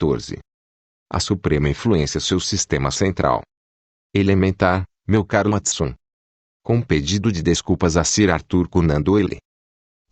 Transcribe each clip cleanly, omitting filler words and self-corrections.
14. A suprema influência seu sistema central. Elementar, meu caro Watson. Com pedido de desculpas a Sir Arthur Conan Doyle.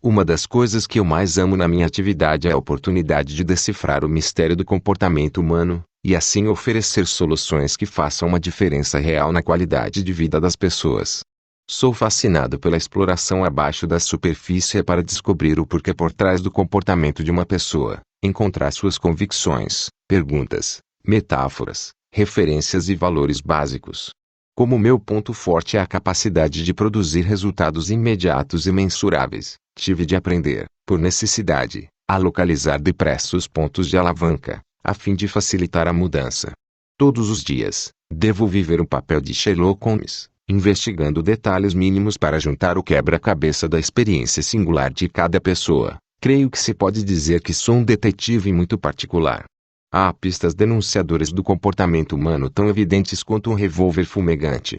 Uma das coisas que eu mais amo na minha atividade é a oportunidade de decifrar o mistério do comportamento humano, e assim oferecer soluções que façam uma diferença real na qualidade de vida das pessoas. Sou fascinado pela exploração abaixo da superfície para descobrir o porquê por trás do comportamento de uma pessoa, encontrar suas convicções, perguntas, metáforas, referências e valores básicos. Como meu ponto forte é a capacidade de produzir resultados imediatos e mensuráveis, tive de aprender, por necessidade, a localizar depressa os pontos de alavanca, a fim de facilitar a mudança. Todos os dias, devo viver o papel de Sherlock Holmes, investigando detalhes mínimos para juntar o quebra-cabeça da experiência singular de cada pessoa. Creio que se pode dizer que sou um detetive muito particular. Há pistas denunciadoras do comportamento humano tão evidentes quanto um revólver fumegante.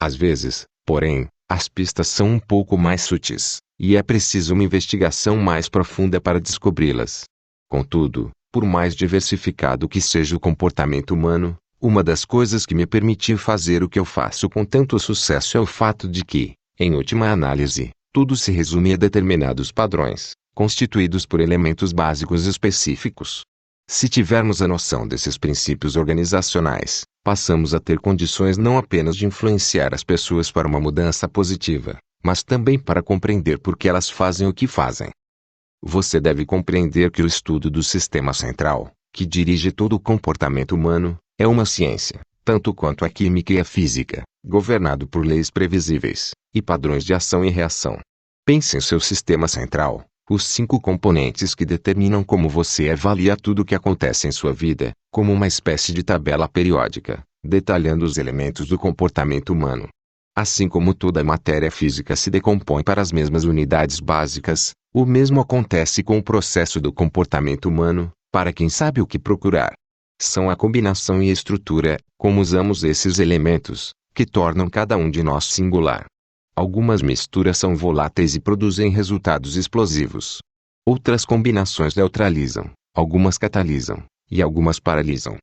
Às vezes, porém, as pistas são um pouco mais sutis, e é preciso uma investigação mais profunda para descobri-las. Contudo, por mais diversificado que seja o comportamento humano, uma das coisas que me permitiu fazer o que eu faço com tanto sucesso é o fato de que, em última análise, tudo se resume a determinados padrões, constituídos por elementos básicos específicos. Se tivermos a noção desses princípios organizacionais, passamos a ter condições não apenas de influenciar as pessoas para uma mudança positiva, mas também para compreender por que elas fazem o que fazem. Você deve compreender que o estudo do sistema central, que dirige todo o comportamento humano, é uma ciência, tanto quanto a química e a física, governado por leis previsíveis e padrões de ação e reação. Pense em seu sistema central, os 5 componentes que determinam como você avalia tudo o que acontece em sua vida, como uma espécie de tabela periódica, detalhando os elementos do comportamento humano. Assim como toda a matéria física se decompõe para as mesmas unidades básicas, o mesmo acontece com o processo do comportamento humano, para quem sabe o que procurar. São a combinação e a estrutura, como usamos esses elementos, que tornam cada um de nós singular. Algumas misturas são voláteis e produzem resultados explosivos. Outras combinações neutralizam, algumas catalisam, e algumas paralisam.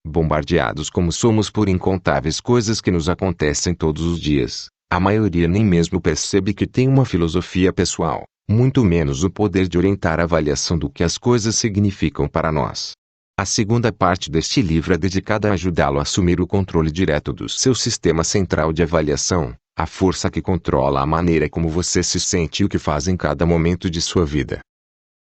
Bombardeados como somos por incontáveis coisas que nos acontecem todos os dias, a maioria nem mesmo percebe que tem uma filosofia pessoal, muito menos o poder de orientar a avaliação do que as coisas significam para nós. A segunda parte deste livro é dedicada a ajudá-lo a assumir o controle direto do seu sistema central de avaliação, a força que controla a maneira como você se sente e o que faz em cada momento de sua vida.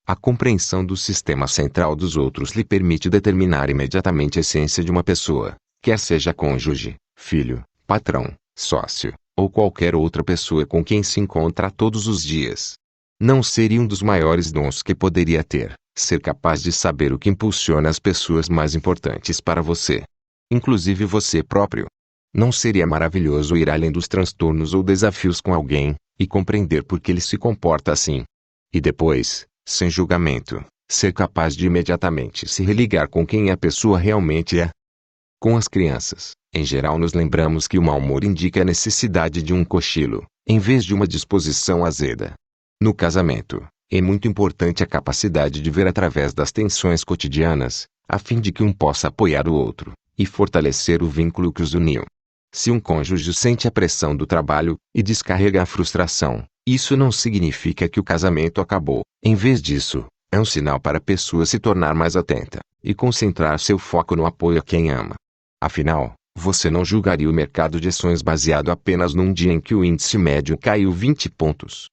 A compreensão do sistema central dos outros lhe permite determinar imediatamente a essência de uma pessoa, quer seja cônjuge, filho, patrão, sócio, ou qualquer outra pessoa com quem se encontra todos os dias. Não seria um dos maiores dons que poderia ter, ser capaz de saber o que impulsiona as pessoas mais importantes para você, inclusive você próprio? Não seria maravilhoso ir além dos transtornos ou desafios com alguém, e compreender por que ele se comporta assim? E depois, sem julgamento, ser capaz de imediatamente se religar com quem a pessoa realmente é? Com as crianças, em geral nos lembramos que o mau humor indica a necessidade de um cochilo, em vez de uma disposição azeda. No casamento, é muito importante a capacidade de ver através das tensões cotidianas, a fim de que um possa apoiar o outro, e fortalecer o vínculo que os uniu. Se um cônjuge sente a pressão do trabalho, e descarrega a frustração, isso não significa que o casamento acabou. Em vez disso, é um sinal para a pessoa se tornar mais atenta, e concentrar seu foco no apoio a quem ama. Afinal, você não julgaria o mercado de ações baseado apenas num dia em que o índice médio caiu 20 pontos.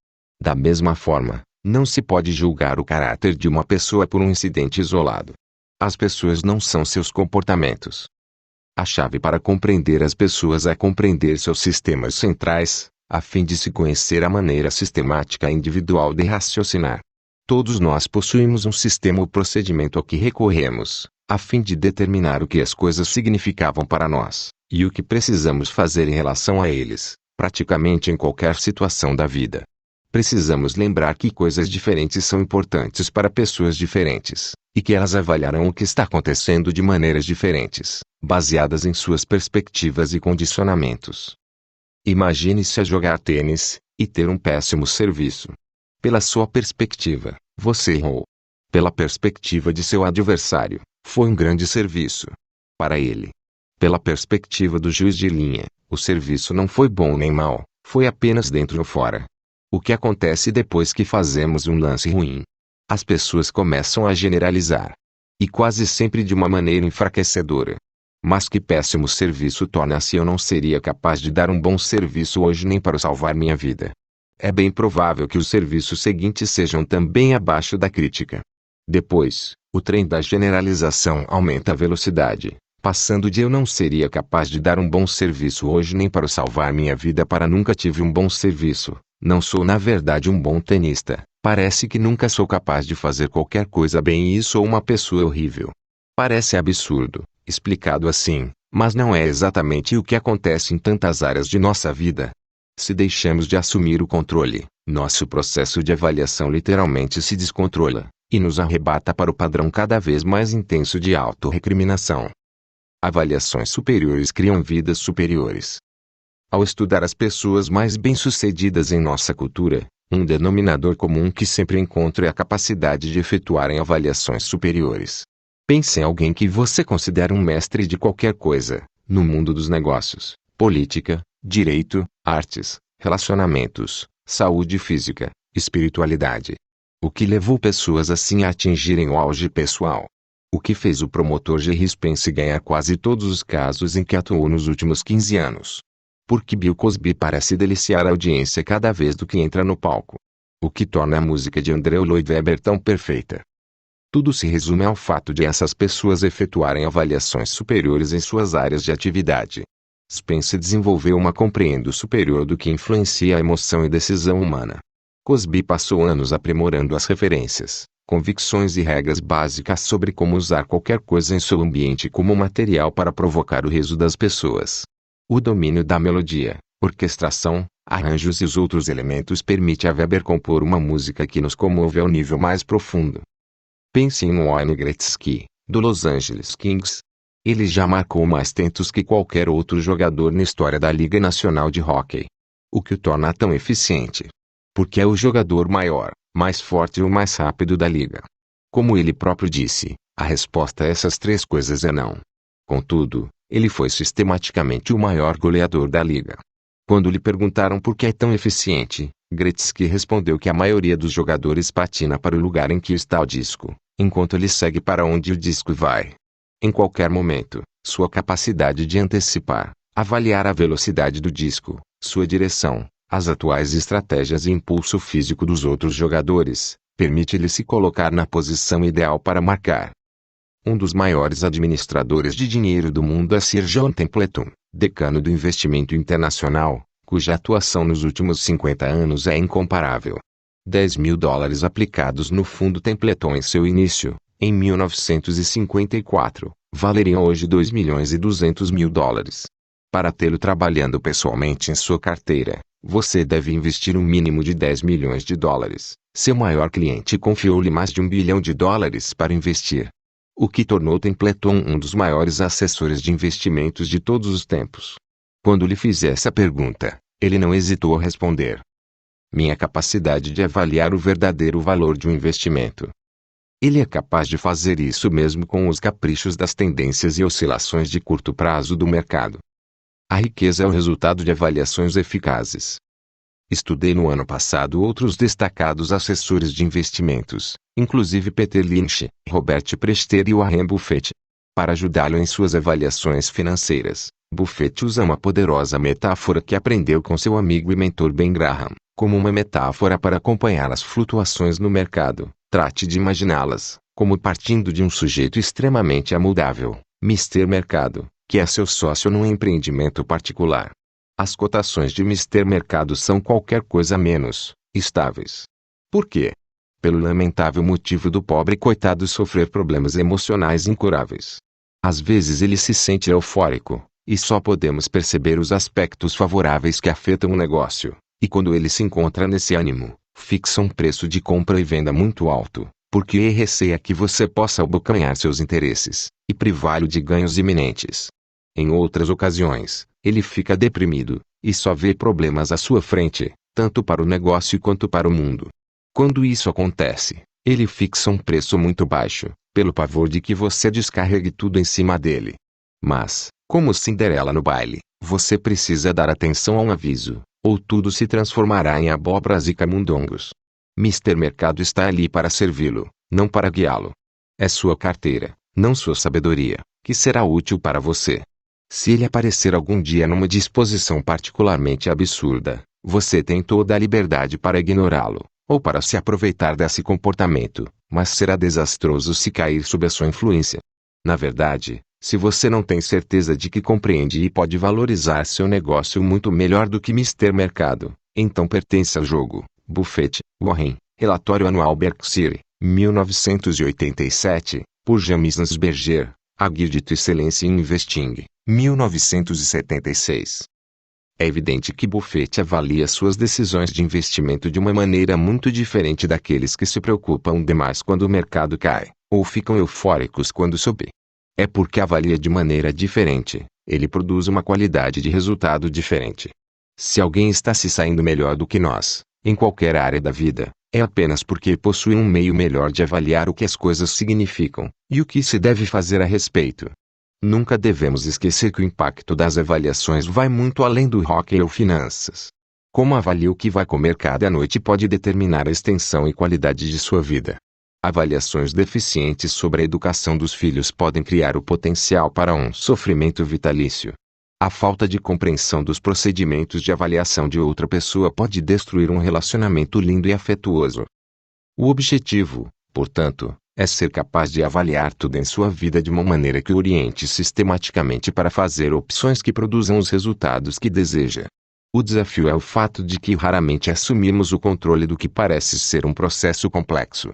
Da mesma forma, não se pode julgar o caráter de uma pessoa por um incidente isolado. As pessoas não são seus comportamentos. A chave para compreender as pessoas é compreender seus sistemas centrais, a fim de se conhecer a maneira sistemática e individual de raciocinar. Todos nós possuímos um sistema ou procedimento ao que recorremos, a fim de determinar o que as coisas significavam para nós, e o que precisamos fazer em relação a eles, praticamente em qualquer situação da vida. Precisamos lembrar que coisas diferentes são importantes para pessoas diferentes, e que elas avaliarão o que está acontecendo de maneiras diferentes, baseadas em suas perspectivas e condicionamentos. Imagine-se a jogar tênis, e ter um péssimo serviço. Pela sua perspectiva, você errou. Pela perspectiva de seu adversário, Foi um grande serviço para ele. Pela perspectiva do juiz de linha, o serviço não foi bom nem mau, foi apenas dentro ou fora. O que acontece depois que fazemos um lance ruim? As pessoas começam a generalizar. E quase sempre de uma maneira enfraquecedora. Mas que péssimo serviço torna-se. Eu não seria capaz de dar um bom serviço hoje nem para salvar minha vida. É bem provável que os serviços seguintes sejam também abaixo da crítica. Depois, o trem da generalização aumenta a velocidade, passando de eu não seria capaz de dar um bom serviço hoje nem para salvar minha vida para nunca tive um bom serviço, não sou na verdade um bom tenista, parece que nunca sou capaz de fazer qualquer coisa bem e sou uma pessoa horrível. Parece absurdo, explicado assim, mas não é exatamente o que acontece em tantas áreas de nossa vida. Se deixamos de assumir o controle, nosso processo de avaliação literalmente se descontrola e nos arrebata para o padrão cada vez mais intenso de autorrecriminação. Avaliações superiores criam vidas superiores. Ao estudar as pessoas mais bem-sucedidas em nossa cultura, um denominador comum que sempre encontro é a capacidade de efetuarem avaliações superiores. Pense em alguém que você considera um mestre de qualquer coisa, no mundo dos negócios, política, direito, artes, relacionamentos, saúde física, espiritualidade. O que levou pessoas assim a atingirem o auge pessoal? O que fez o promotor Jerry Spence ganhar quase todos os casos em que atuou nos últimos 15 anos? Por que Bill Cosby parece deliciar a audiência cada vez do que entra no palco? O que torna a música de Andrew Lloyd Webber tão perfeita? Tudo se resume ao fato de essas pessoas efetuarem avaliações superiores em suas áreas de atividade. Spence desenvolveu uma compreensão superior do que influencia a emoção e decisão humana. Cosby passou anos aprimorando as referências, convicções e regras básicas sobre como usar qualquer coisa em seu ambiente como material para provocar o riso das pessoas. O domínio da melodia, orquestração, arranjos e os outros elementos permite a Weber compor uma música que nos comove ao nível mais profundo. Pense em Wayne Gretzky, do Los Angeles Kings. Ele já marcou mais tentos que qualquer outro jogador na história da Liga Nacional de Hóquei. O que o torna tão eficiente? Porque é o jogador maior, mais forte e o mais rápido da liga. Como ele próprio disse, a resposta a essas três coisas é não. Contudo, ele foi sistematicamente o maior goleador da liga. Quando lhe perguntaram por que é tão eficiente, Gretzky respondeu que a maioria dos jogadores patina para o lugar em que está o disco, enquanto ele segue para onde o disco vai. Em qualquer momento, sua capacidade de antecipar, avaliar a velocidade do disco, sua direção, as atuais estratégias e impulso físico dos outros jogadores, permite-lhe se colocar na posição ideal para marcar. Um dos maiores administradores de dinheiro do mundo é Sir John Templeton, decano do investimento internacional, cuja atuação nos últimos 50 anos é incomparável. $10.000 aplicados no fundo Templeton em seu início, em 1954, valeriam hoje $2.200.000. Para tê-lo trabalhando pessoalmente em sua carteira, você deve investir um mínimo de $10 milhões. Seu maior cliente confiou-lhe mais de $1 bilhão para investir. O que tornou Templeton um dos maiores assessores de investimentos de todos os tempos. Quando lhe fiz essa pergunta, ele não hesitou a responder: minha capacidade de avaliar o verdadeiro valor de um investimento. Ele é capaz de fazer isso mesmo com os caprichos das tendências e oscilações de curto prazo do mercado. A riqueza é o resultado de avaliações eficazes. Estudei no ano passado outros destacados assessores de investimentos, inclusive Peter Lynch, Robert Prester e Warren Buffett. Para ajudá-lo em suas avaliações financeiras, Buffett usa uma poderosa metáfora que aprendeu com seu amigo e mentor Ben Graham, como uma metáfora para acompanhar as flutuações no mercado. Trate de imaginá-las, como partindo de um sujeito extremamente amoldável, Mr. Mercado, que é seu sócio num empreendimento particular. As cotações de Mr. Mercado são qualquer coisa menos estáveis. Por quê? Pelo lamentável motivo do pobre coitado sofrer problemas emocionais incuráveis. Às vezes ele se sente eufórico, e só podemos perceber os aspectos favoráveis que afetam o negócio, e quando ele se encontra nesse ânimo, fixa um preço de compra e venda muito alto, porque receia que você possa abocanhar seus interesses, e privá-lo de ganhos iminentes. Em outras ocasiões, ele fica deprimido, e só vê problemas à sua frente, tanto para o negócio quanto para o mundo. Quando isso acontece, ele fixa um preço muito baixo, pelo pavor de que você descarregue tudo em cima dele. Mas, como Cinderela no baile, você precisa dar atenção a um aviso, ou tudo se transformará em abóboras e camundongos. Mister Mercado está ali para servi-lo, não para guiá-lo. É sua carteira, não sua sabedoria, que será útil para você. Se ele aparecer algum dia numa disposição particularmente absurda, você tem toda a liberdade para ignorá-lo, ou para se aproveitar desse comportamento, mas será desastroso se cair sob a sua influência. Na verdade, se você não tem certeza de que compreende e pode valorizar seu negócio muito melhor do que Mister Mercado, então pertence ao jogo. Buffett, Warren, Relatório Anual Berkshire, 1987, por James Berger, A Guide to Excellence in Investing, 1976. É evidente que Buffett avalia suas decisões de investimento de uma maneira muito diferente daqueles que se preocupam demais quando o mercado cai, ou ficam eufóricos quando sobe. É porque avalia de maneira diferente, ele produz uma qualidade de resultado diferente. Se alguém está se saindo melhor do que nós, em qualquer área da vida, é apenas porque possui um meio melhor de avaliar o que as coisas significam, e o que se deve fazer a respeito. Nunca devemos esquecer que o impacto das avaliações vai muito além do hockey ou finanças. Como avalia o que vai comer cada noite pode determinar a extensão e qualidade de sua vida. Avaliações deficientes sobre a educação dos filhos podem criar o potencial para um sofrimento vitalício. A falta de compreensão dos procedimentos de avaliação de outra pessoa pode destruir um relacionamento lindo e afetuoso. O objetivo, portanto, é ser capaz de avaliar tudo em sua vida de uma maneira que o oriente sistematicamente para fazer opções que produzam os resultados que deseja. O desafio é o fato de que raramente assumimos o controle do que parece ser um processo complexo.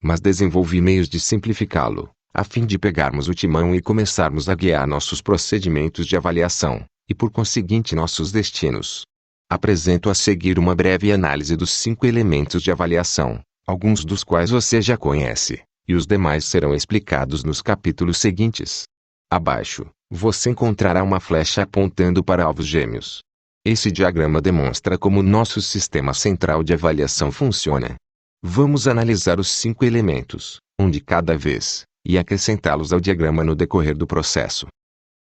Mas desenvolvi meios de simplificá-lo, a fim de pegarmos o timão e começarmos a guiar nossos procedimentos de avaliação, e por conseguinte nossos destinos. Apresento a seguir uma breve análise dos 5 elementos de avaliação, alguns dos quais você já conhece, e os demais serão explicados nos capítulos seguintes. Abaixo, você encontrará uma flecha apontando para alvos gêmeos. Esse diagrama demonstra como nosso sistema central de avaliação funciona. Vamos analisar os 5 elementos, um de cada vez, e acrescentá-los ao diagrama no decorrer do processo.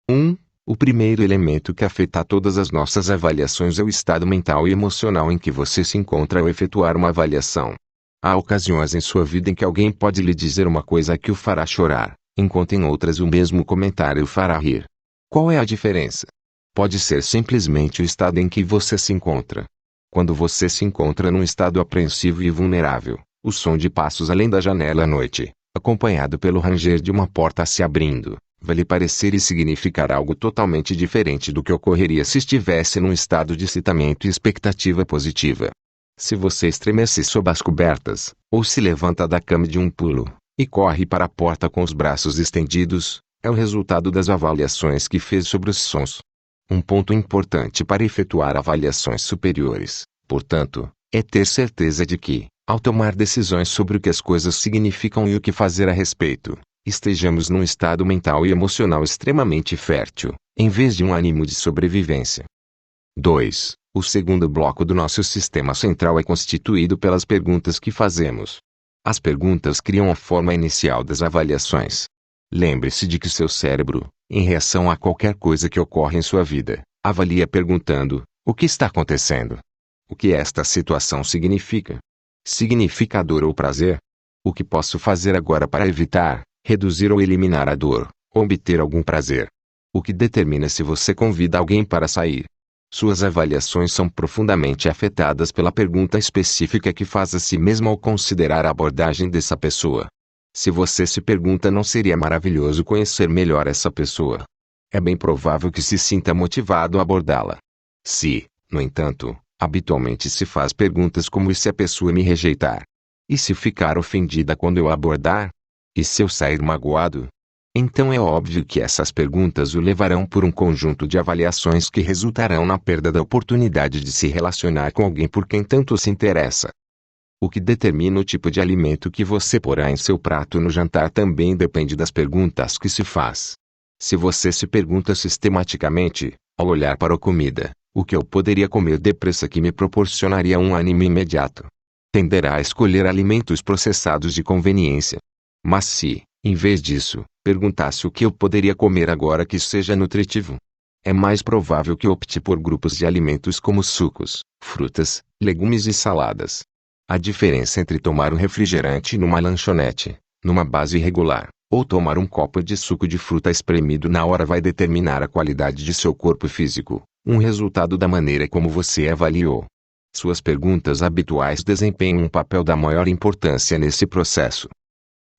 1. O primeiro elemento que afeta todas as nossas avaliações é o estado mental e emocional em que você se encontra ao efetuar uma avaliação. Há ocasiões em sua vida em que alguém pode lhe dizer uma coisa que o fará chorar, enquanto em outras o mesmo comentário o fará rir. Qual é a diferença? Pode ser simplesmente o estado em que você se encontra. Quando você se encontra num estado apreensivo e vulnerável, o som de passos além da janela à noite, acompanhado pelo ranger de uma porta se abrindo, vai lhe parecer e significar algo totalmente diferente do que ocorreria se estivesse num estado de excitamento e expectativa positiva. Se você estremece sob as cobertas, ou se levanta da cama de um pulo, e corre para a porta com os braços estendidos, é o resultado das avaliações que fez sobre os sons. Um ponto importante para efetuar avaliações superiores, portanto, é ter certeza de que, ao tomar decisões sobre o que as coisas significam e o que fazer a respeito, estejamos num estado mental e emocional extremamente fértil, em vez de um ânimo de sobrevivência. 2. O segundo bloco do nosso sistema central é constituído pelas perguntas que fazemos. As perguntas criam a forma inicial das avaliações. Lembre-se de que seu cérebro, em reação a qualquer coisa que ocorre em sua vida, avalia perguntando: o que está acontecendo? O que esta situação significa? Significa dor ou prazer? O que posso fazer agora para evitar, reduzir ou eliminar a dor, ou obter algum prazer? O que determina se você convida alguém para sair? Suas avaliações são profundamente afetadas pela pergunta específica que faz a si mesmo ao considerar a abordagem dessa pessoa. Se você se pergunta: não seria maravilhoso conhecer melhor essa pessoa? É bem provável que se sinta motivado a abordá-la. Se, no entanto, habitualmente se faz perguntas como: e se a pessoa me rejeitar? E se ficar ofendida quando eu a abordar? E se eu sair magoado? Então é óbvio que essas perguntas o levarão por um conjunto de avaliações que resultarão na perda da oportunidade de se relacionar com alguém por quem tanto se interessa. O que determina o tipo de alimento que você porá em seu prato no jantar também depende das perguntas que se faz. Se você se pergunta sistematicamente, ao olhar para a comida, o que eu poderia comer depressa que me proporcionaria um ânimo imediato, tenderá a escolher alimentos processados de conveniência. Mas se, Em vez disso, perguntasse o que eu poderia comer agora que seja nutritivo. É mais provável que opte por grupos de alimentos como sucos, frutas, legumes e saladas. A diferença entre tomar um refrigerante numa lanchonete, numa base irregular, ou tomar um copo de suco de fruta espremido na hora vai determinar a qualidade de seu corpo físico, um resultado da maneira como você avaliou. Suas perguntas habituais desempenham um papel da maior importância nesse processo.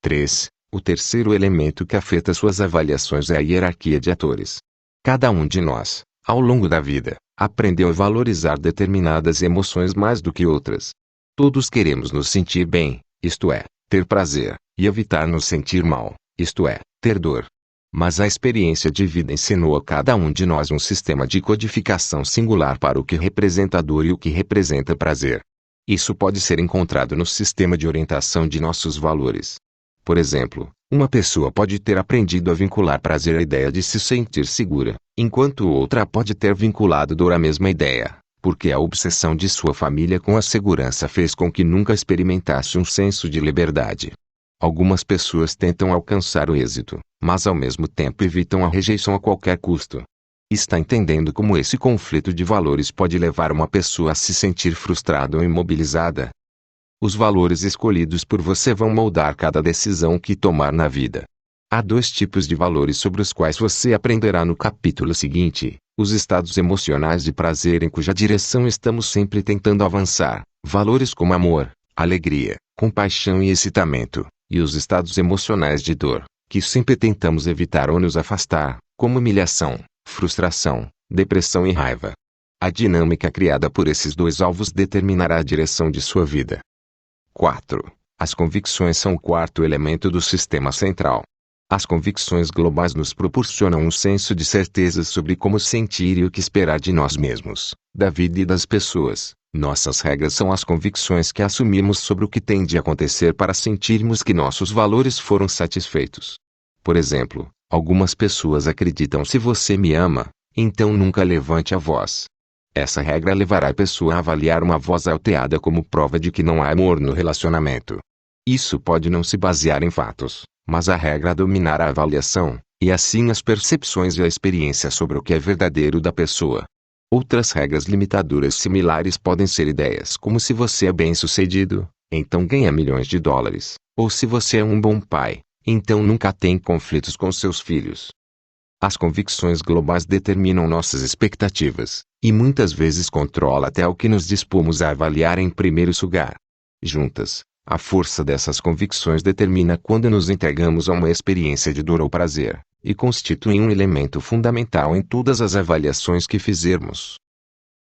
3. O terceiro elemento que afeta suas avaliações é a hierarquia de atores. Cada um de nós, ao longo da vida, aprendeu a valorizar determinadas emoções mais do que outras. Todos queremos nos sentir bem, isto é, ter prazer, e evitar nos sentir mal, isto é, ter dor. Mas a experiência de vida ensinou a cada um de nós um sistema de codificação singular para o que representa dor e o que representa prazer. Isso pode ser encontrado no sistema de orientação de nossos valores. Por exemplo, uma pessoa pode ter aprendido a vincular prazer à ideia de se sentir segura, enquanto outra pode ter vinculado dor à mesma ideia, porque a obsessão de sua família com a segurança fez com que nunca experimentasse um senso de liberdade. Algumas pessoas tentam alcançar o êxito, mas ao mesmo tempo evitam a rejeição a qualquer custo. Está entendendo como esse conflito de valores pode levar uma pessoa a se sentir frustrada ou imobilizada? Os valores escolhidos por você vão moldar cada decisão que tomar na vida. Há 2 tipos de valores sobre os quais você aprenderá no capítulo seguinte: os estados emocionais de prazer em cuja direção estamos sempre tentando avançar, valores como amor, alegria, compaixão e excitamento, e os estados emocionais de dor, que sempre tentamos evitar ou nos afastar, como humilhação, frustração, depressão e raiva. A dinâmica criada por esses 2 alvos determinará a direção de sua vida. 4. As convicções são o quarto elemento do sistema central. As convicções globais nos proporcionam um senso de certeza sobre como sentir e o que esperar de nós mesmos, da vida e das pessoas. Nossas regras são as convicções que assumimos sobre o que tem de acontecer para sentirmos que nossos valores foram satisfeitos. Por exemplo, algumas pessoas acreditam: se você me ama, então nunca levante a voz. Essa regra levará a pessoa a avaliar uma voz alteada como prova de que não há amor no relacionamento. Isso pode não se basear em fatos, mas a regra dominará a avaliação, e assim as percepções e a experiência sobre o que é verdadeiro da pessoa. Outras regras limitadoras similares podem ser ideias como: se você é bem-sucedido, então ganha milhões de dólares, ou se você é um bom pai, então nunca tem conflitos com seus filhos. As convicções globais determinam nossas expectativas, e muitas vezes controlam até o que nos dispomos a avaliar em primeiro lugar. Juntas, a força dessas convicções determina quando nos entregamos a uma experiência de dor ou prazer, e constituem um elemento fundamental em todas as avaliações que fizermos.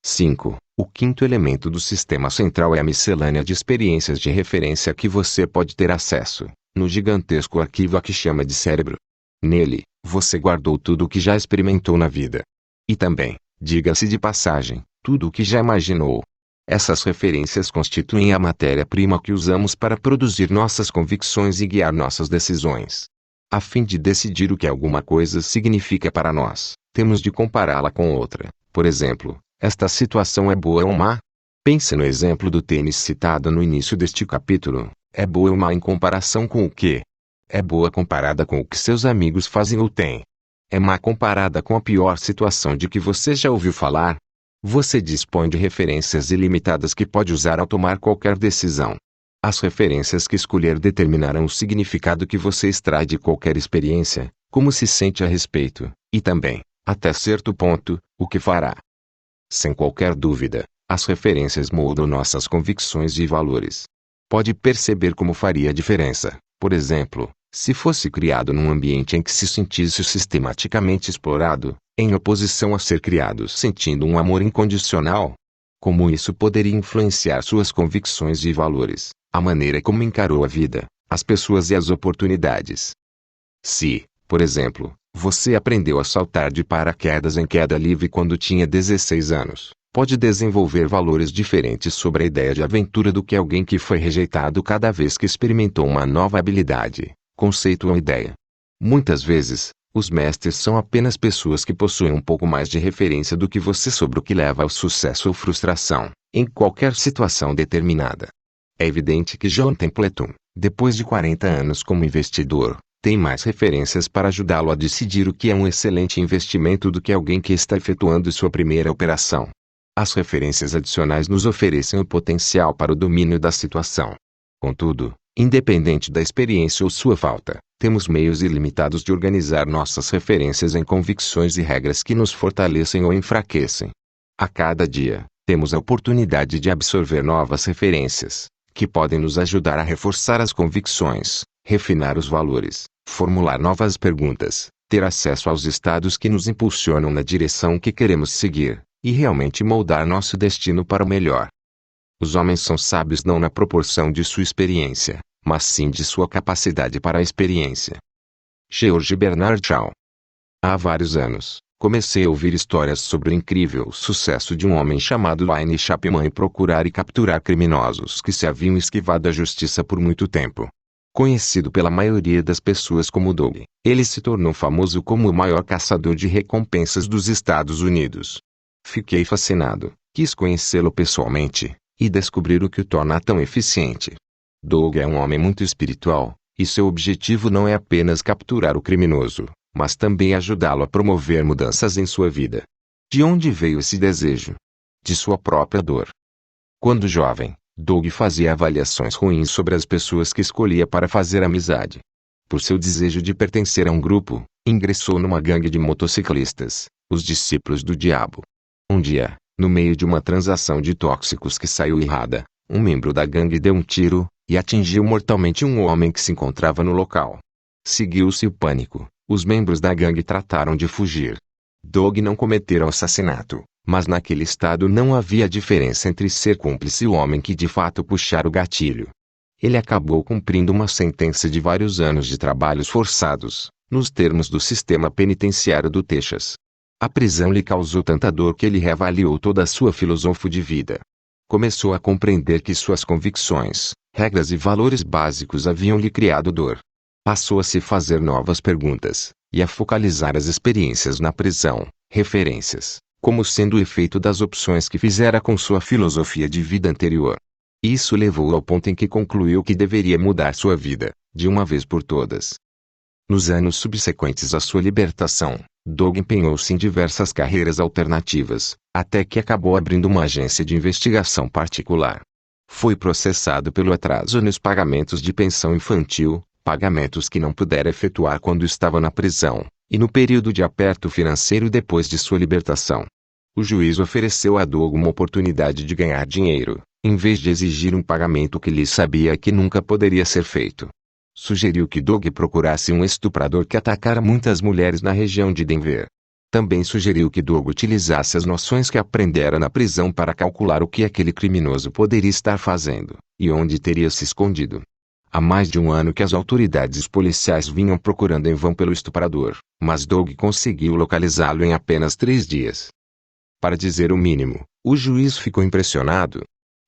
5. O quinto elemento do sistema central é a miscelânea de experiências de referência que você pode ter acesso, no gigantesco arquivo a que chama de cérebro. Nele, você guardou tudo o que já experimentou na vida. E também, diga-se de passagem, tudo o que já imaginou. Essas referências constituem a matéria-prima que usamos para produzir nossas convicções e guiar nossas decisões. A fim de decidir o que alguma coisa significa para nós, temos de compará-la com outra. Por exemplo, esta situação é boa ou má? Pense no exemplo do tênis citado no início deste capítulo. É boa ou má em comparação com o quê? É boa comparada com o que seus amigos fazem ou têm. É má comparada com a pior situação de que você já ouviu falar. Você dispõe de referências ilimitadas que pode usar ao tomar qualquer decisão. As referências que escolher determinarão o significado que você extrai de qualquer experiência, como se sente a respeito, e também, até certo ponto, o que fará. Sem qualquer dúvida, as referências moldam nossas convicções e valores. Pode perceber como faria diferença, por exemplo, se fosse criado num ambiente em que se sentisse sistematicamente explorado, em oposição a ser criado sentindo um amor incondicional. Como isso poderia influenciar suas convicções e valores, a maneira como encarou a vida, as pessoas e as oportunidades. Se, por exemplo, você aprendeu a saltar de paraquedas em queda livre quando tinha 16 anos, pode desenvolver valores diferentes sobre a ideia de aventura do que alguém que foi rejeitado cada vez que experimentou uma nova habilidade, conceito ou ideia. Muitas vezes, os mestres são apenas pessoas que possuem um pouco mais de referência do que você sobre o que leva ao sucesso ou frustração, em qualquer situação determinada. É evidente que John Templeton, depois de 40 anos como investidor, Tem mais referências para ajudá-lo a decidir o que é um excelente investimento do que alguém que está efetuando sua primeira operação. As referências adicionais nos oferecem o potencial para o domínio da situação. Contudo, independente da experiência ou sua falta, temos meios ilimitados de organizar nossas referências em convicções e regras que nos fortalecem ou enfraquecem. A cada dia, temos a oportunidade de absorver novas referências, que podem nos ajudar a reforçar as convicções, refinar os valores, formular novas perguntas, ter acesso aos estados que nos impulsionam na direção que queremos seguir, e realmente moldar nosso destino para o melhor. Os homens são sábios não na proporção de sua experiência, mas sim de sua capacidade para a experiência. George Bernard Shaw. Há vários anos, comecei a ouvir histórias sobre o incrível sucesso de um homem chamado Wayne Chapman em procurar e capturar criminosos que se haviam esquivado da justiça por muito tempo. Conhecido pela maioria das pessoas como Doug, ele se tornou famoso como o maior caçador de recompensas dos Estados Unidos. Fiquei fascinado, quis conhecê-lo pessoalmente, e descobrir o que o torna tão eficiente. Doug é um homem muito espiritual, e seu objetivo não é apenas capturar o criminoso, mas também ajudá-lo a promover mudanças em sua vida. De onde veio esse desejo? De sua própria dor. Quando jovem, Doug fazia avaliações ruins sobre as pessoas que escolhia para fazer amizade. Por seu desejo de pertencer a um grupo, ingressou numa gangue de motociclistas, os discípulos do diabo. Um dia, no meio de uma transação de tóxicos que saiu errada, um membro da gangue deu um tiro, e atingiu mortalmente um homem que se encontrava no local. Seguiu-se o pânico, os membros da gangue trataram de fugir. Doug não cometera o assassinato, mas naquele estado não havia diferença entre ser cúmplice e o homem que de fato puxara o gatilho. Ele acabou cumprindo uma sentença de vários anos de trabalhos forçados, nos termos do sistema penitenciário do Texas. A prisão lhe causou tanta dor que ele reavaliou toda a sua filosofia de vida. Começou a compreender que suas convicções, regras e valores básicos haviam lhe criado dor. Passou a se fazer novas perguntas, e a focalizar as experiências na prisão, referências, como sendo o efeito das opções que fizera com sua filosofia de vida anterior. Isso levou ao ponto em que concluiu que deveria mudar sua vida, de uma vez por todas. Nos anos subsequentes à sua libertação, Doug empenhou-se em diversas carreiras alternativas, até que acabou abrindo uma agência de investigação particular. Foi processado pelo atraso nos pagamentos de pensão infantil, pagamentos que não pudera efetuar quando estava na prisão, e no período de aperto financeiro depois de sua libertação. O juiz ofereceu a Doug uma oportunidade de ganhar dinheiro, em vez de exigir um pagamento que lhe sabia que nunca poderia ser feito. Sugeriu que Doug procurasse um estuprador que atacara muitas mulheres na região de Denver. Também sugeriu que Doug utilizasse as noções que aprendera na prisão para calcular o que aquele criminoso poderia estar fazendo, e onde teria se escondido. Há mais de um ano que as autoridades policiais vinham procurando em vão pelo estuprador, mas Doug conseguiu localizá-lo em apenas 3 dias. Para dizer o mínimo, o juiz ficou impressionado.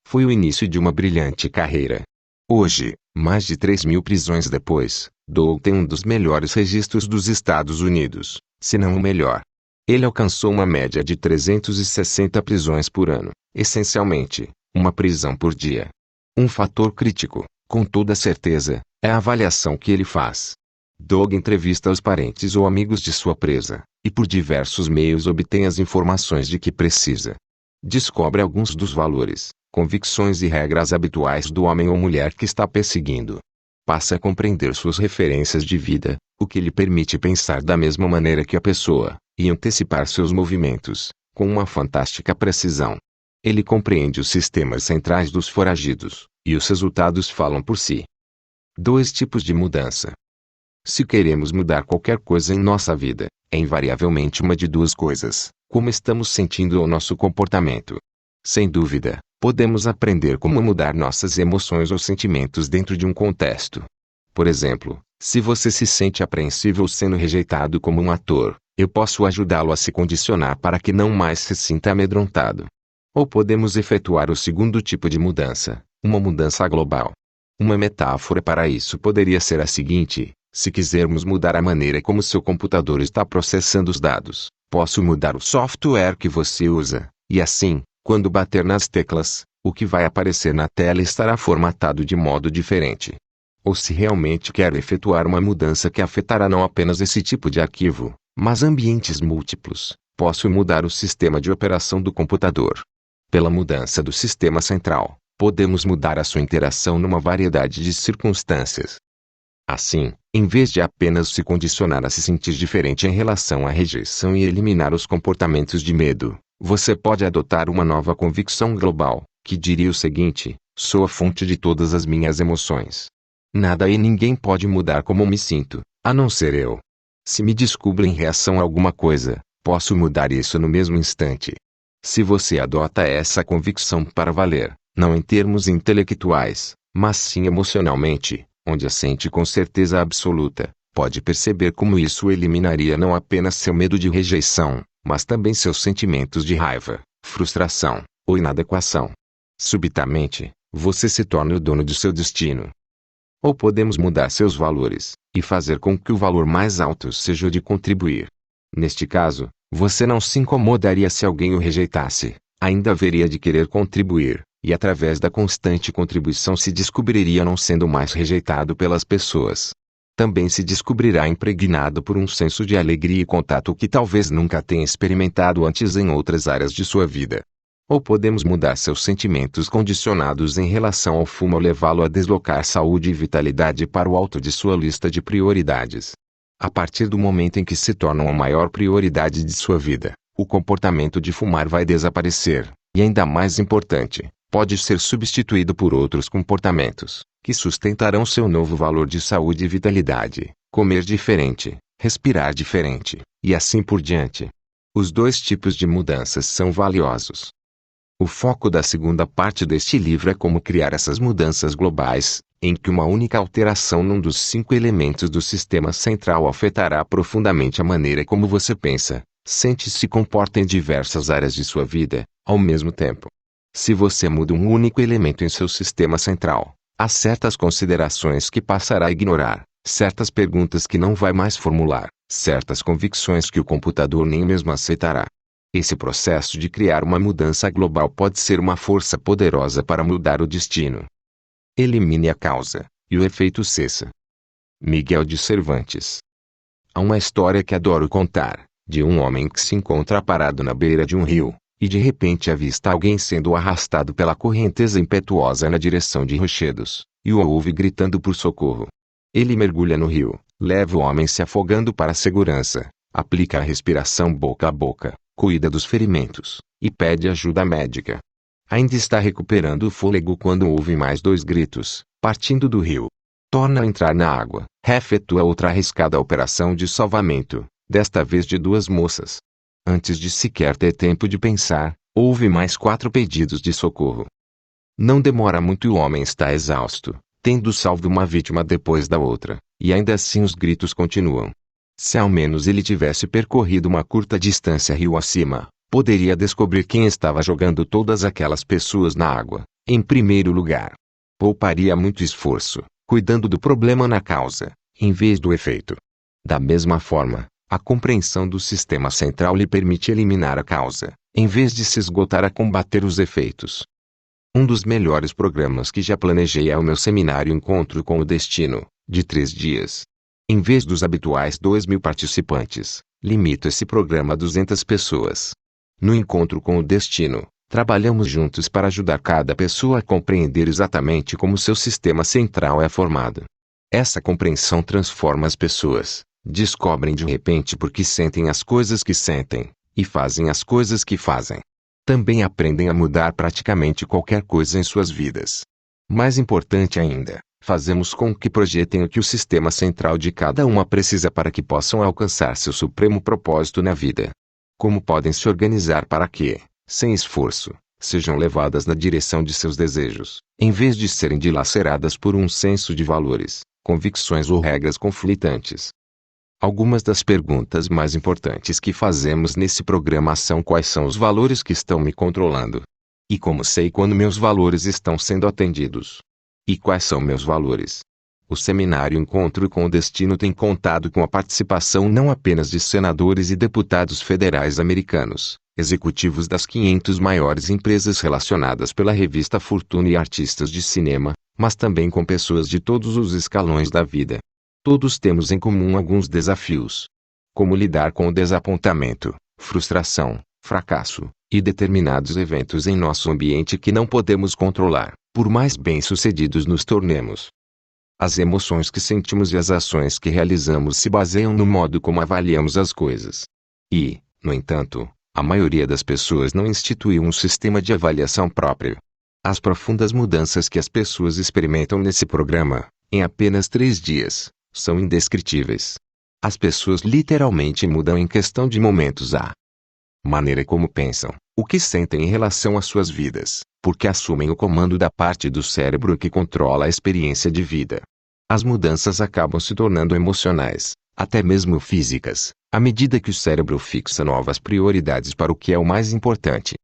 Foi o início de uma brilhante carreira. Hoje, mais de 3.000 prisões depois, Doug tem um dos melhores registros dos Estados Unidos, se não o melhor. Ele alcançou uma média de 360 prisões por ano, essencialmente, uma prisão por dia. Um fator crítico, com toda certeza, é a avaliação que ele faz. Doug entrevista os parentes ou amigos de sua presa, e por diversos meios obtém as informações de que precisa. Descobre alguns dos valores, convicções e regras habituais do homem ou mulher que está perseguindo. Passa a compreender suas referências de vida, o que lhe permite pensar da mesma maneira que a pessoa, e antecipar seus movimentos, com uma fantástica precisão. Ele compreende os sistemas centrais dos foragidos, e os resultados falam por si. 2 tipos de mudança. Se queremos mudar qualquer coisa em nossa vida, é invariavelmente uma de 2 coisas: como estamos sentindo ou nosso comportamento. Sem dúvida, podemos aprender como mudar nossas emoções ou sentimentos dentro de um contexto. Por exemplo, se você se sente apreensível sendo rejeitado como um ator, eu posso ajudá-lo a se condicionar para que não mais se sinta amedrontado. Ou podemos efetuar o segundo tipo de mudança, uma mudança global. Uma metáfora para isso poderia ser a seguinte: se quisermos mudar a maneira como seu computador está processando os dados, posso mudar o software que você usa, e assim, quando bater nas teclas, o que vai aparecer na tela estará formatado de modo diferente. ou se realmente quero efetuar uma mudança que afetará não apenas esse tipo de arquivo, mas ambientes múltiplos, posso mudar o sistema de operação do computador. Pela mudança do sistema central, podemos mudar a sua interação numa variedade de circunstâncias. Assim, em vez de apenas se condicionar a se sentir diferente em relação à rejeição e eliminar os comportamentos de medo, você pode adotar uma nova convicção global, que diria o seguinte: sou a fonte de todas as minhas emoções. Nada e ninguém pode mudar como me sinto, a não ser eu. Se me descubro em reação a alguma coisa, posso mudar isso no mesmo instante. Se você adota essa convicção para valer, não em termos intelectuais, mas sim emocionalmente, onde a sente com certeza absoluta, pode perceber como isso eliminaria não apenas seu medo de rejeição, mas também seus sentimentos de raiva, frustração ou inadequação. Subitamente, você se torna o dono de seu destino. Ou podemos mudar seus valores, e fazer com que o valor mais alto seja o de contribuir. Neste caso, você não se incomodaria se alguém o rejeitasse, ainda haveria de querer contribuir, e através da constante contribuição se descobriria não sendo mais rejeitado pelas pessoas. Também se descobrirá impregnado por um senso de alegria e contato que talvez nunca tenha experimentado antes em outras áreas de sua vida. Ou podemos mudar seus sentimentos condicionados em relação ao fumo ou levá-lo a deslocar saúde e vitalidade para o alto de sua lista de prioridades. A partir do momento em que se tornam a maior prioridade de sua vida, o comportamento de fumar vai desaparecer, e ainda mais importante, pode ser substituído por outros comportamentos, que sustentarão seu novo valor de saúde e vitalidade, comer diferente, respirar diferente, e assim por diante. Os dois tipos de mudanças são valiosos. O foco da segunda parte deste livro é como criar essas mudanças globais, em que uma única alteração num dos 5 elementos do sistema central afetará profundamente a maneira como você pensa, sente e se comporta em diversas áreas de sua vida, ao mesmo tempo. Se você muda um único elemento em seu sistema central, há certas considerações que passará a ignorar, certas perguntas que não vai mais formular, certas convicções que o computador nem mesmo aceitará. Esse processo de criar uma mudança global pode ser uma força poderosa para mudar o destino. Elimine a causa, e o efeito cessa. Miguel de Cervantes. Há uma história que adoro contar, de um homem que se encontra parado na beira de um rio, e de repente avista alguém sendo arrastado pela correnteza impetuosa na direção de rochedos, e o ouve gritando por socorro. Ele mergulha no rio, leva o homem se afogando para a segurança, aplica a respiração boca a boca, cuida dos ferimentos, e pede ajuda médica. Ainda está recuperando o fôlego quando ouve mais 2 gritos, partindo do rio. Torna a entrar na água, efetua outra arriscada operação de salvamento, desta vez de 2 moças. Antes de sequer ter tempo de pensar, ouve mais 4 pedidos de socorro. Não demora muito e o homem está exausto, tendo salvo uma vítima depois da outra, e ainda assim os gritos continuam. Se ao menos ele tivesse percorrido uma curta distância rio acima, poderia descobrir quem estava jogando todas aquelas pessoas na água, em primeiro lugar. Pouparia muito esforço, cuidando do problema na causa, em vez do efeito. Da mesma forma, a compreensão do sistema central lhe permite eliminar a causa, em vez de se esgotar a combater os efeitos. Um dos melhores programas que já planejei é o meu seminário Encontro com o Destino, de 3 dias. Em vez dos habituais 2.000 participantes, limito esse programa a 200 pessoas. No Encontro com o Destino, trabalhamos juntos para ajudar cada pessoa a compreender exatamente como seu sistema central é formado. Essa compreensão transforma as pessoas, descobrem de repente por que sentem as coisas que sentem, e fazem as coisas que fazem. Também aprendem a mudar praticamente qualquer coisa em suas vidas. Mais importante ainda, fazemos com que projetem o que o sistema central de cada uma precisa para que possam alcançar seu supremo propósito na vida. Como podem se organizar para que, sem esforço, sejam levadas na direção de seus desejos, em vez de serem dilaceradas por um senso de valores, convicções ou regras conflitantes. Algumas das perguntas mais importantes que fazemos nesse programa são: quais são os valores que estão me controlando? E como sei quando meus valores estão sendo atendidos? E quais são meus valores? O seminário Encontro com o Destino tem contado com a participação não apenas de senadores e deputados federais americanos, executivos das 500 maiores empresas relacionadas pela revista Fortune e artistas de cinema, mas também com pessoas de todos os escalões da vida. Todos temos em comum alguns desafios. Como lidar com o desapontamento, frustração, fracasso, e determinados eventos em nosso ambiente que não podemos controlar, por mais bem-sucedidos nos tornemos. As emoções que sentimos e as ações que realizamos se baseiam no modo como avaliamos as coisas. E, no entanto, a maioria das pessoas não instituiu um sistema de avaliação próprio. As profundas mudanças que as pessoas experimentam nesse programa, em apenas 3 dias, são indescritíveis. As pessoas literalmente mudam em questão de momentos a maneira como pensam, o que sentem em relação às suas vidas, porque assumem o comando da parte do cérebro que controla a experiência de vida. As mudanças acabam se tornando emocionais, até mesmo físicas, à medida que o cérebro fixa novas prioridades para o que é o mais importante.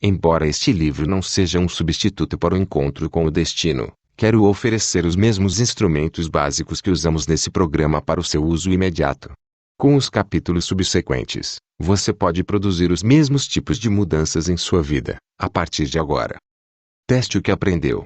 Embora este livro não seja um substituto para o encontro com o destino, quero oferecer os mesmos instrumentos básicos que usamos nesse programa para o seu uso imediato. Com os capítulos subsequentes, você pode produzir os mesmos tipos de mudanças em sua vida, a partir de agora. Teste o que aprendeu.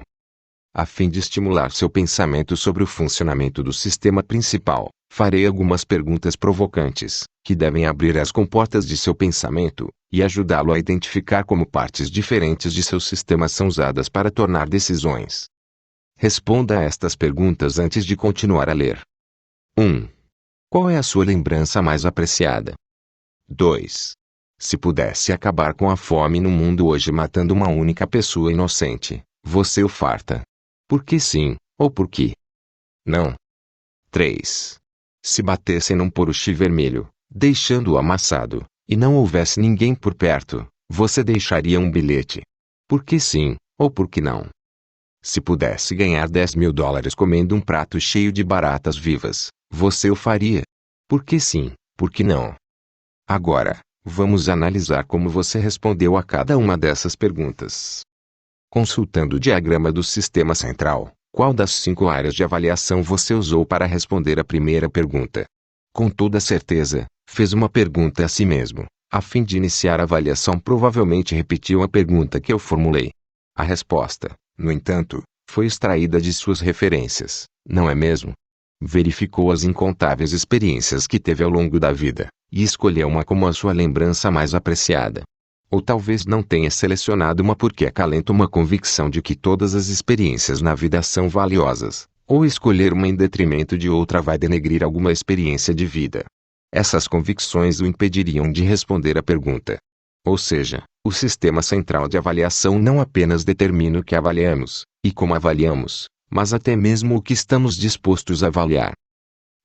A fim de estimular seu pensamento sobre o funcionamento do sistema principal, farei algumas perguntas provocantes, que devem abrir as comportas de seu pensamento, e ajudá-lo a identificar como partes diferentes de seu sistema são usadas para tomar decisões. Responda a estas perguntas antes de continuar a ler. 1. Qual é a sua lembrança mais apreciada? 2. Se pudesse acabar com a fome no mundo hoje matando uma única pessoa inocente, você o farta? Por que sim, ou por que não? 3. Se batessem num poruche vermelho, deixando-o amassado, e não houvesse ninguém por perto, você deixaria um bilhete? Por que sim, ou por que não? Se pudesse ganhar $10.000 comendo um prato cheio de baratas vivas, você o faria? Por que sim, por que não? Agora, vamos analisar como você respondeu a cada uma dessas perguntas. Consultando o diagrama do sistema central, qual das 5 áreas de avaliação você usou para responder a primeira pergunta? Com toda certeza, fez uma pergunta a si mesmo. A fim de iniciar a avaliação, provavelmente repetiu a pergunta que eu formulei. A resposta, no entanto, foi extraída de suas referências, não é mesmo? Verificou as incontáveis experiências que teve ao longo da vida, e escolheu uma como a sua lembrança mais apreciada. Ou talvez não tenha selecionado uma porque acalenta uma convicção de que todas as experiências na vida são valiosas, ou escolher uma em detrimento de outra vai denegrir alguma experiência de vida. Essas convicções o impediriam de responder a pergunta. Ou seja, o sistema central de avaliação não apenas determina o que avaliamos, e como avaliamos, mas até mesmo o que estamos dispostos a avaliar.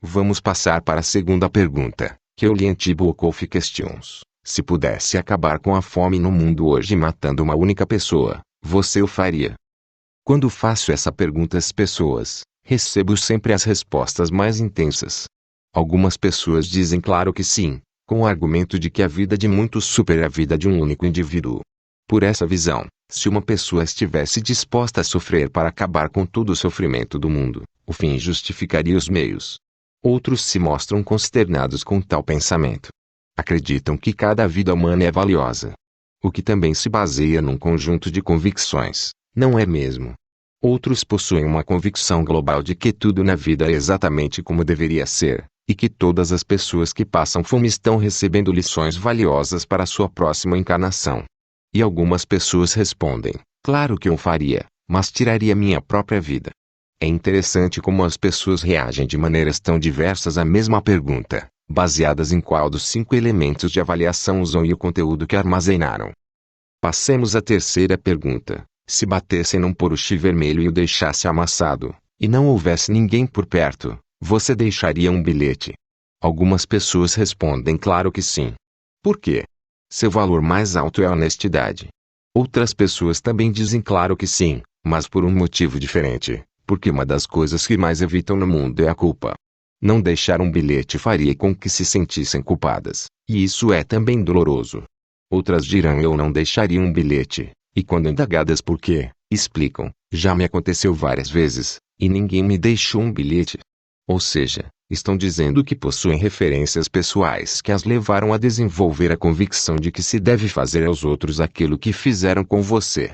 Vamos passar para a segunda pergunta, que eu lhe Antibucoff Questions. Se pudesse acabar com a fome no mundo hoje matando uma única pessoa, você o faria? Quando faço essa pergunta às pessoas, recebo sempre as respostas mais intensas. Algumas pessoas dizem claro que sim, com o argumento de que a vida de muitos supera a vida de um único indivíduo. Por essa visão, se uma pessoa estivesse disposta a sofrer para acabar com todo o sofrimento do mundo, o fim justificaria os meios. Outros se mostram consternados com tal pensamento. Acreditam que cada vida humana é valiosa. O que também se baseia num conjunto de convicções, não é mesmo? Outros possuem uma convicção global de que tudo na vida é exatamente como deveria ser, e que todas as pessoas que passam fome estão recebendo lições valiosas para sua próxima encarnação. E algumas pessoas respondem, claro que eu faria, mas tiraria minha própria vida. É interessante como as pessoas reagem de maneiras tão diversas à mesma pergunta, baseadas em qual dos 5 elementos de avaliação usam e o conteúdo que armazenaram. Passemos à terceira pergunta. Se batessem num poruche vermelho e o deixasse amassado, e não houvesse ninguém por perto, você deixaria um bilhete? Algumas pessoas respondem claro que sim. Por quê? Seu valor mais alto é a honestidade. Outras pessoas também dizem claro que sim, mas por um motivo diferente, porque uma das coisas que mais evitam no mundo é a culpa. Não deixar um bilhete faria com que se sentissem culpadas, e isso é também doloroso. Outras dirão eu não deixaria um bilhete, e quando indagadas por quê, explicam, já me aconteceu várias vezes, e ninguém me deixou um bilhete. Ou seja, estão dizendo que possuem referências pessoais que as levaram a desenvolver a convicção de que se deve fazer aos outros aquilo que fizeram com você.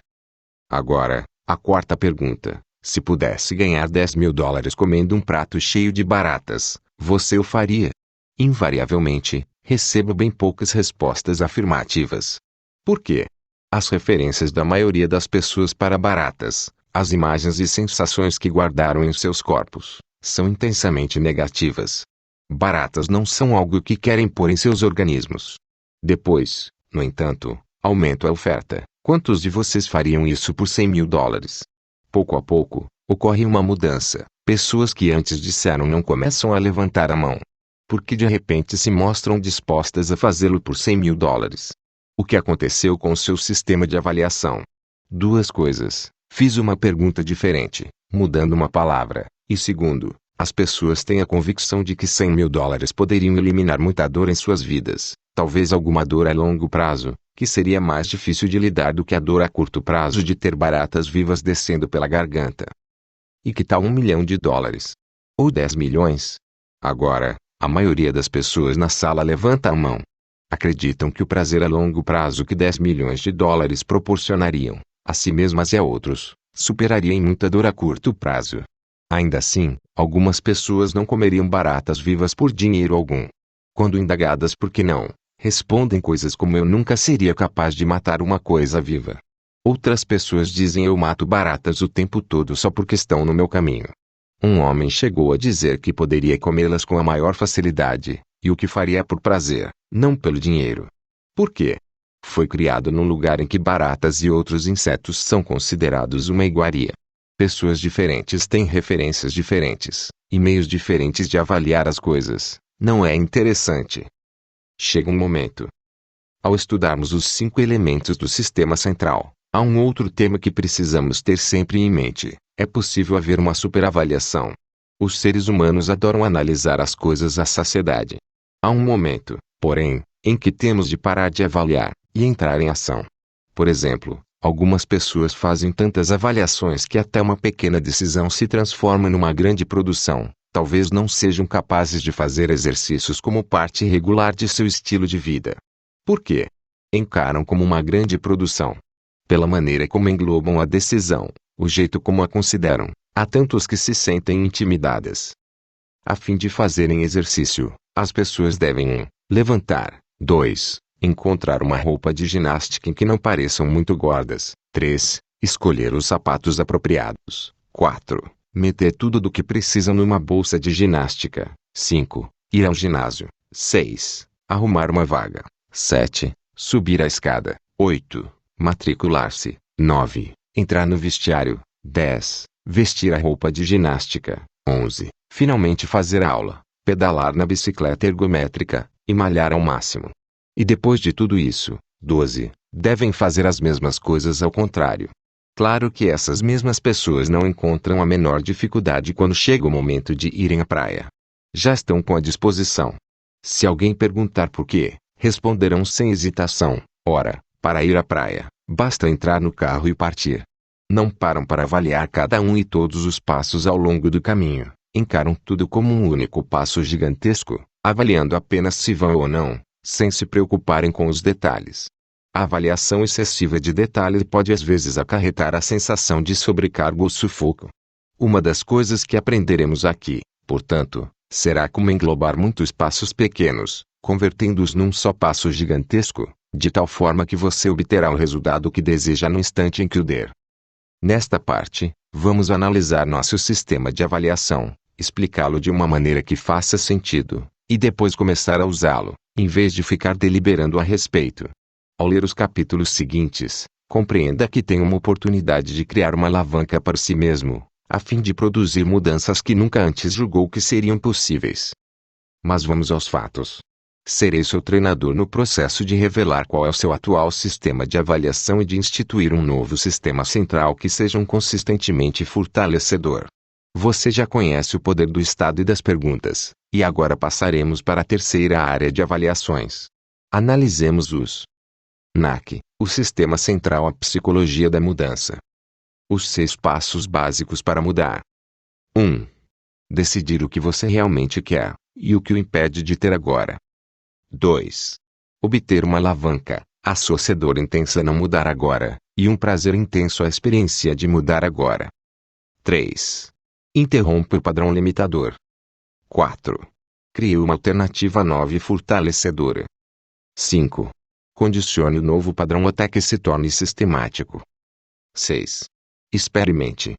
Agora, a quarta pergunta. Se pudesse ganhar $10.000 comendo um prato cheio de baratas, você o faria? Invariavelmente, recebo bem poucas respostas afirmativas. Por quê? As referências da maioria das pessoas para baratas, as imagens e sensações que guardaram em seus corpos, são intensamente negativas. Baratas não são algo que querem pôr em seus organismos. Depois, no entanto, aumento a oferta. Quantos de vocês fariam isso por $100.000? Pouco a pouco, ocorre uma mudança. Pessoas que antes disseram não começam a levantar a mão. Porque de repente se mostram dispostas a fazê-lo por $100.000. O que aconteceu com o seu sistema de avaliação? Duas coisas. Fiz uma pergunta diferente, mudando uma palavra. E segundo, as pessoas têm a convicção de que $100.000 poderiam eliminar muita dor em suas vidas. Talvez alguma dor a longo prazo, que seria mais difícil de lidar do que a dor a curto prazo de ter baratas vivas descendo pela garganta. E que tal $1 milhão? Ou 10 milhões? Agora, a maioria das pessoas na sala levanta a mão. Acreditam que o prazer a longo prazo que $10 milhões proporcionariam, a si mesmas e a outros, superaria em muita dor a curto prazo. Ainda assim, algumas pessoas não comeriam baratas vivas por dinheiro algum. Quando indagadas por que não, respondem coisas como eu nunca seria capaz de matar uma coisa viva. Outras pessoas dizem eu mato baratas o tempo todo só porque estão no meu caminho. Um homem chegou a dizer que poderia comê-las com a maior facilidade, e o que faria por prazer, não pelo dinheiro. Por quê? Foi criado num lugar em que baratas e outros insetos são considerados uma iguaria. Pessoas diferentes têm referências diferentes, e meios diferentes de avaliar as coisas. Não é interessante? Chega um momento. Ao estudarmos os 5 elementos do sistema central, há um outro tema que precisamos ter sempre em mente. É possível haver uma superavaliação. Os seres humanos adoram analisar as coisas à saciedade. Há um momento, porém, em que temos de parar de avaliar e entrar em ação. Por exemplo, algumas pessoas fazem tantas avaliações que até uma pequena decisão se transforma numa grande produção. Talvez não sejam capazes de fazer exercícios como parte regular de seu estilo de vida. Por quê? Encaram como uma grande produção. Pela maneira como englobam a decisão, o jeito como a consideram, há tantos que se sentem intimidadas. A fim de fazerem exercício, as pessoas devem 1. Levantar. 2. Encontrar uma roupa de ginástica em que não pareçam muito gordas. 3. Escolher os sapatos apropriados. 4. Meter tudo do que precisam numa bolsa de ginástica. 5. Ir ao ginásio. 6. Arrumar uma vaga. 7. Subir a escada. 8. Matricular-se. 9. Entrar no vestiário. 10. Vestir a roupa de ginástica. 11. Finalmente fazer aula. Pedalar na bicicleta ergométrica. E malhar ao máximo. E depois de tudo isso, 12. Devem fazer as mesmas coisas ao contrário. Claro que essas mesmas pessoas não encontram a menor dificuldade quando chega o momento de irem à praia. Já estão com a disposição. Se alguém perguntar por quê, responderão sem hesitação: ora, para ir à praia, basta entrar no carro e partir. Não param para avaliar cada um e todos os passos ao longo do caminho, encaram tudo como um único passo gigantesco, avaliando apenas se vão ou não, sem se preocuparem com os detalhes. A avaliação excessiva de detalhes pode às vezes acarretar a sensação de sobrecarga ou sufoco. Uma das coisas que aprenderemos aqui, portanto, será como englobar muitos passos pequenos, convertendo-os num só passo gigantesco, de tal forma que você obterá o resultado que deseja no instante em que o der. Nesta parte, vamos analisar nosso sistema de avaliação, explicá-lo de uma maneira que faça sentido, e depois começar a usá-lo, em vez de ficar deliberando a respeito. Ao ler os capítulos seguintes, compreenda que tem uma oportunidade de criar uma alavanca para si mesmo, a fim de produzir mudanças que nunca antes julgou que seriam possíveis. Mas vamos aos fatos. Serei seu treinador no processo de revelar qual é o seu atual sistema de avaliação e de instituir um novo sistema central que seja consistentemente fortalecedor. Você já conhece o poder do estado e das perguntas, e agora passaremos para a terceira área de avaliações. Analisemos os NAC, o Sistema Central, a Psicologia da Mudança. Os 6 passos básicos para mudar. 1. Decidir o que você realmente quer, e o que o impede de ter agora. 2. Obter uma alavanca, associadora intensa a não mudar agora, e um prazer intenso à experiência de mudar agora. 3. Interrompa o padrão limitador. 4. Crie uma alternativa nova e fortalecedora. 5. Condicione o novo padrão até que se torne sistemático. 6. Experimente.